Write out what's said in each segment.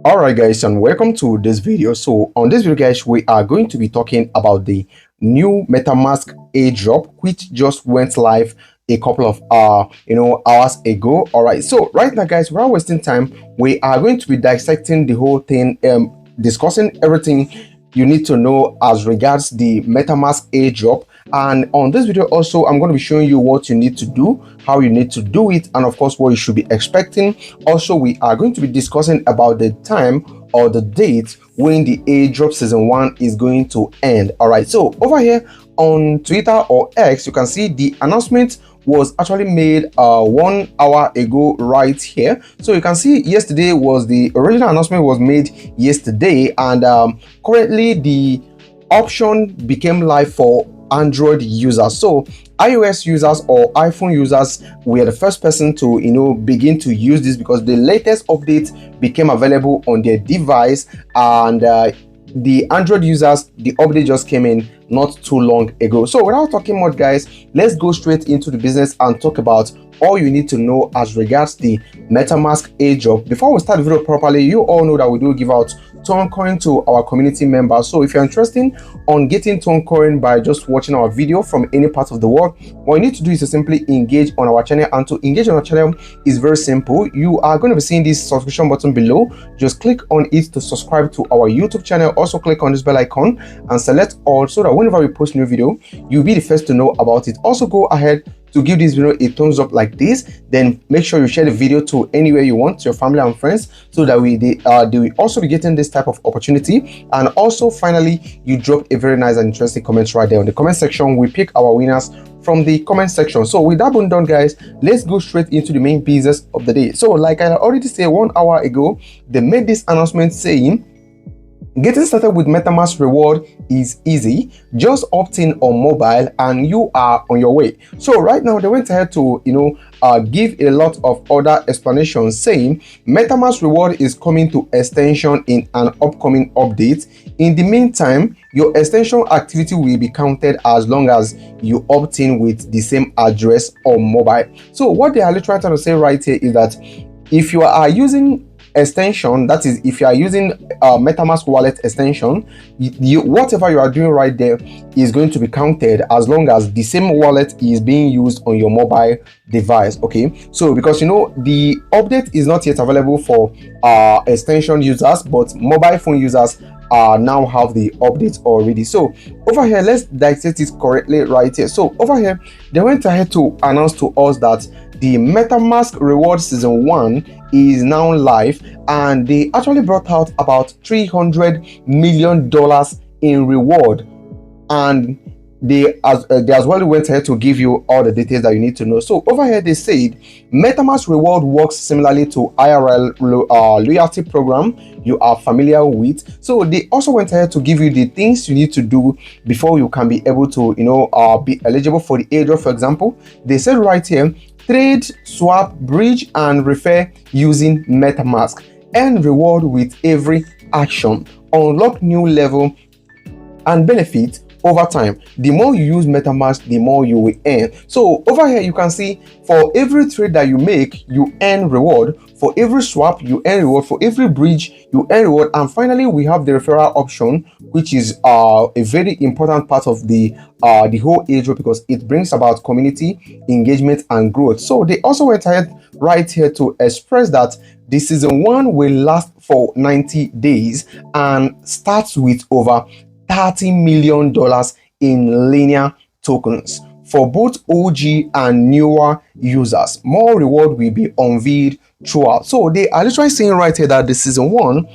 Alright guys, and welcome to this video. So on this video guys, we are going to be talking about the new Metamask Airdrop, which just went live a couple of hours ago. Alright, so right now guys, without wasting time, we are going to be dissecting the whole thing, discussing everything you need to know as regards the Metamask Airdrop. And on this video also, I'm going to be showing you what you need to do, how you need to do it, and of course what you should be expecting. Also, we are going to be discussing about the time or the date when the Airdrop season 1 is going to end. All right, so over here on Twitter or X, you can see the announcement was actually made 1 hour ago right here. So you can see yesterday was the original announcement was made yesterday, and currently the option became live for Android users. So iOS users or iPhone users were the first person to begin to use this because the latest update became available on their device, and the Android users, the update just came in not too long ago. So without talking much guys, let's go straight into the business and talk about all you need to know as regards the Metamask Airdrop. Before we start the video properly, you all know that we do give out Toncoin to our community members. So if you're interested on getting Toncoin by just watching our video from any part of the world, what you need to do is to simply engage on our channel. And to engage on our channel is very simple. You are going to be seeing this subscription button below. Just click on it to subscribe to our YouTube channel. Also click on this bell icon and select all, so that whenever we post new video, you'll be the first to know about it. Also go ahead to give this video a thumbs up like this, then make sure you share the video to anywhere you want, to your family and friends, so that they will also be getting this type of opportunity. And also finally, you drop a very nice and interesting comment right there on the comment section. We pick our winners from the comment section. So with that being done guys, let's go straight into the main business of the day. So like I already said 1 hour ago, they made this announcement saying getting started with Metamask reward is easy. Just opt in on mobile and you are on your way. So right now they went ahead to give a lot of other explanations, saying Metamask reward is coming to extension in an upcoming update. In the meantime, your extension activity will be counted as long as you opt in with the same address on mobile. So what they are literally trying to say right here is that if you are using extension, that is if you are using Metamask wallet extension, whatever you are doing right there is going to be counted as long as the same wallet is being used on your mobile device. Okay, so because the update is not yet available for extension users, but mobile phone users now have the updates already. So over here, let's dissect it correctly right here. So over here, they went ahead to announce to us that the Metamask reward season 1 is now live, and they actually brought out about $300 million in reward, and they as well went ahead to give you all the details that you need to know. So over here they said Metamask reward works similarly to IRL loyalty program you are familiar with. So they also went ahead to give you the things you need to do before you can be able to be eligible for the airdrop. For example, they said right here, trade, swap, bridge and refer using Metamask, earn reward with every action, unlock new level and benefit over time. The more you use Metamask, the more you will earn. So over here you can see for every trade that you make, you earn reward. For every swap, you earn reward. For every bridge, you earn reward. And finally, we have the referral option, which is a very important part of the whole airdrop because it brings about community engagement and growth. So they also went ahead right here to express that the season 1 will last for 90 days and starts with over $30 million in linear tokens for both OG and newer users. More reward will be unveiled throughout. So they are literally saying right here that the season 1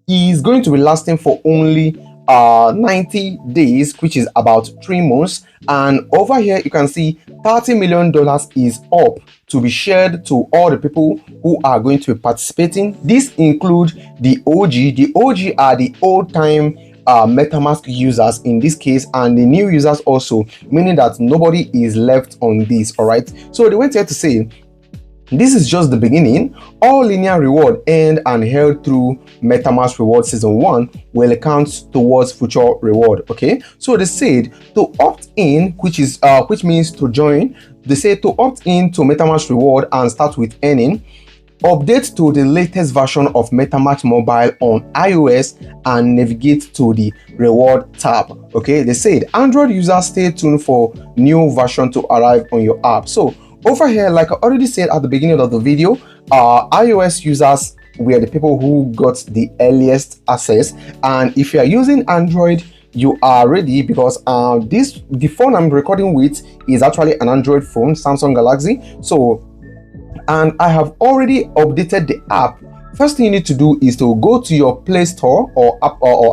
is going to be lasting for only 90 days, which is about 3 months. And over here you can see $30 million is up to be shared to all the people who are going to be participating. This includes the OG. The OG are the old time Metamask users in this case, and the new users also, meaning that nobody is left on this. All right, so they went here to say this is just the beginning. All linear reward earned and held through Metamask reward season 1 will count towards future reward. Okay, so they said to opt in, which means to join. They say to opt in to Metamask reward and start with earning, update to the latest version of Metamask mobile on iOS and navigate to the reward tab. Okay, they said Android users stay tuned for new version to arrive on your app. So over here, like I already said at the beginning of the video, iOS users were the people who got the earliest access, and if you are using Android, you are ready, because the phone I'm recording with is actually an Android phone, Samsung Galaxy. So, and I have already updated the app. First thing you need to do is to go to your Play Store or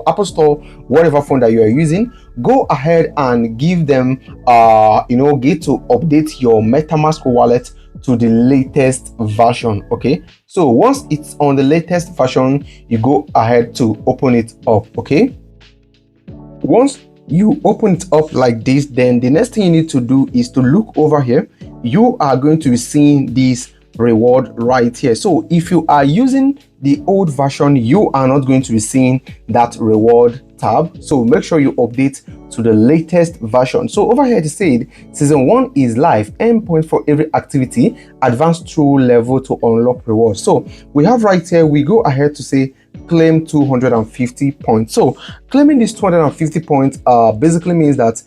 Apple Store, whatever phone that you are using. Go ahead and give them get to update your Metamask wallet to the latest version. Okay, so once it's on the latest version, you go ahead to open it up. Okay, once you open it up like this, then the next thing you need to do is to look over here. You are going to be seeing this reward right here. So if you are using the old version, you are not going to be seeing that reward tab. So make sure you update to the latest version. So over here it said season 1 is live, endpoint for every activity, advanced through level to unlock rewards. So we have right here, we go ahead to say claim 250 points. So claiming this 250 points basically means that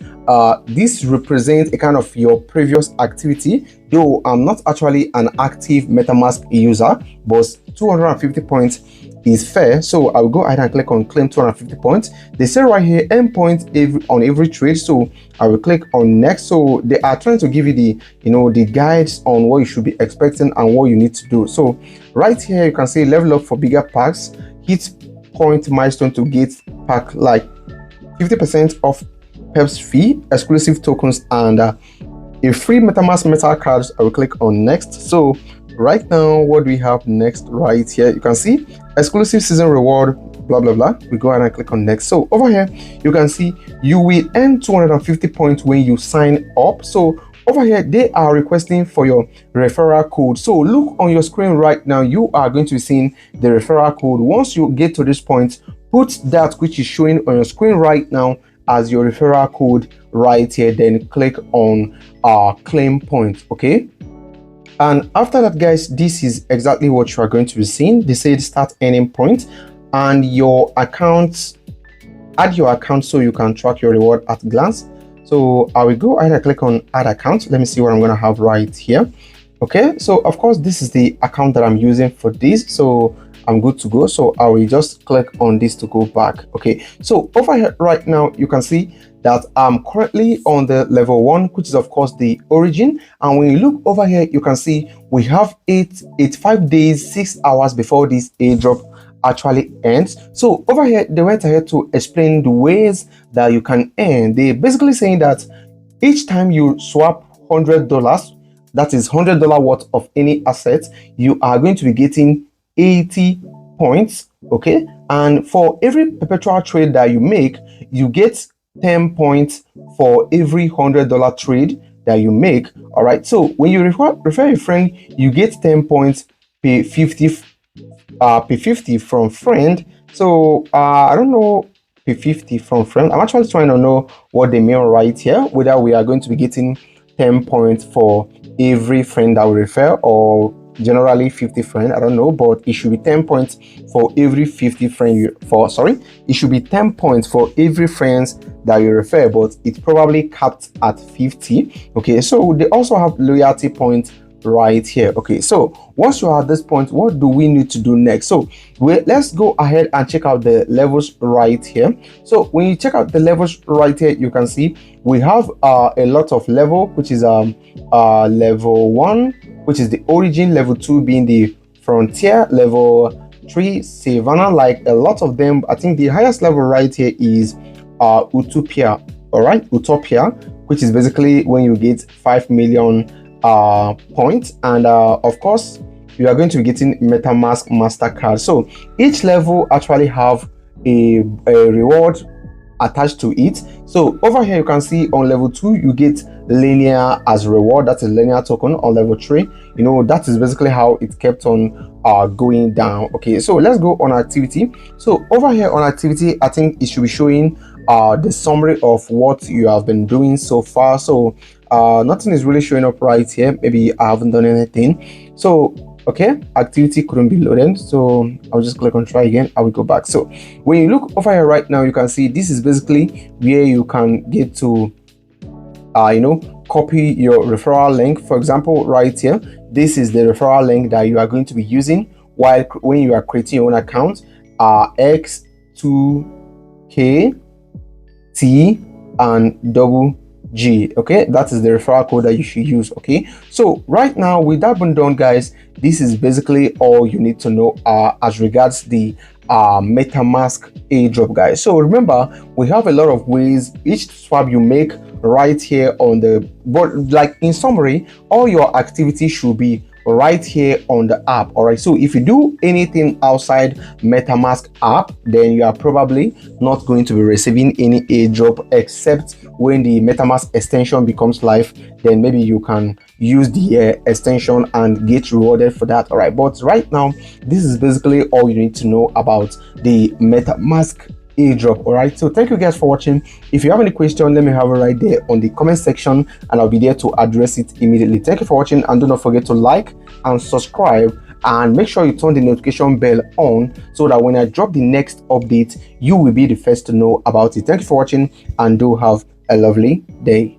this represents a kind of your previous activity. Though I'm not actually an active Metamask user, but 250 points is fair. So I'll go ahead and click on claim 250 points. They say right here endpoint on every trade. So I will click on next. So they are trying to give you the the guides on what you should be expecting and what you need to do. So right here you can see level up for bigger packs, hit point milestone to get pack like 50% off PEP's fee, exclusive tokens, and a free Metamask metal cards. I will click on next. So right now, what do we have next? Right here you can see exclusive season reward, blah blah blah. We go ahead and click on next. So over here you can see you will earn 250 points when you sign up. So over here they are requesting for your referral code. So look on your screen right now, you are going to be seeing the referral code. Once you get to this point, put that which is showing on your screen right now as your referral code right here, then click on claim points. Okay, and after that, guys, this is exactly what you are going to be seeing. They said start earning points and your account, add your account so you can track your reward at glance. So I will go ahead and click on add account. Let me see what I'm going to have right here. Okay, so of course this is the account that I'm using for this, so I'm good to go. So I will just click on this to go back. Okay, so over here right now you can see that I'm currently on the level 1, which is of course the origin. And when you look over here, you can see we have 85 days 6 hours before this airdrop actually ends. So over here they went ahead to explain the ways that you can earn. They basically saying that each time you swap $100, that is $100 worth of any asset, you are going to be getting 80 points. Okay, and for every perpetual trade that you make, you get 10 points for every $100 trade that you make. All right, so when you refer a friend, you get 10 points, pay 50 from friend. So I don't know, pay 50 from friend. I'm actually trying to know what they mean right here, whether we are going to be getting 10 points for every friend that we refer, or generally 50 friend. I don't know, but it should be 10 points for every 50 friend it should be 10 points for every friends that you refer, but it's probably capped at 50. Okay, so they also have loyalty points right here. Okay, so once you are at this point, what do we need to do next? So let's go ahead and check out the levels right here. So when you check out the levels right here, you can see we have a lot of level, which is level 1, which is the origin, level 2 being the frontier, level 3 savannah. Like a lot of them, I think the highest level right here is utopia. All right, utopia, which is basically when you get 5 million points, and of course you are going to be getting Metamask Mastercard. So each level actually have a reward attached to it. So over here you can see on level 2 you get linear as reward, that's a linear token. On level 3, that is basically how it kept on going down. Okay, so let's go on activity. So over here on activity, I think it should be showing the summary of what you have been doing so far. So nothing is really showing up right here. Maybe I haven't done anything. So Okay, activity couldn't be loaded, so I'll just click on try again. I will go back. So when you look over here right now, you can see this is basically where you can get to copy your referral link. For example, right here, this is the referral link that you are going to be using while when you are creating your own account. X2KT and double G. Okay, that is the referral code that you should use. Okay, so right now, with that being done, guys, this is basically all you need to know as regards the Metamask airdrop, guys. So remember, we have a lot of ways. Each swap you make right here on the board, like in summary, all your activity should be right here on the app. All right, so if you do anything outside Metamask app, then you are probably not going to be receiving any airdrop, except when the Metamask extension becomes live. Then maybe you can use the extension and get rewarded for that. All right, but right now, this is basically all you need to know about the Metamask airdrop. All right, so thank you guys for watching. If you have any question, let me have it right there on the comment section and I'll be there to address it immediately. Thank you for watching, and do not forget to like and subscribe, and make sure you turn the notification bell on so that when I drop the next update, you will be the first to know about it. Thank you for watching, and do have a lovely day.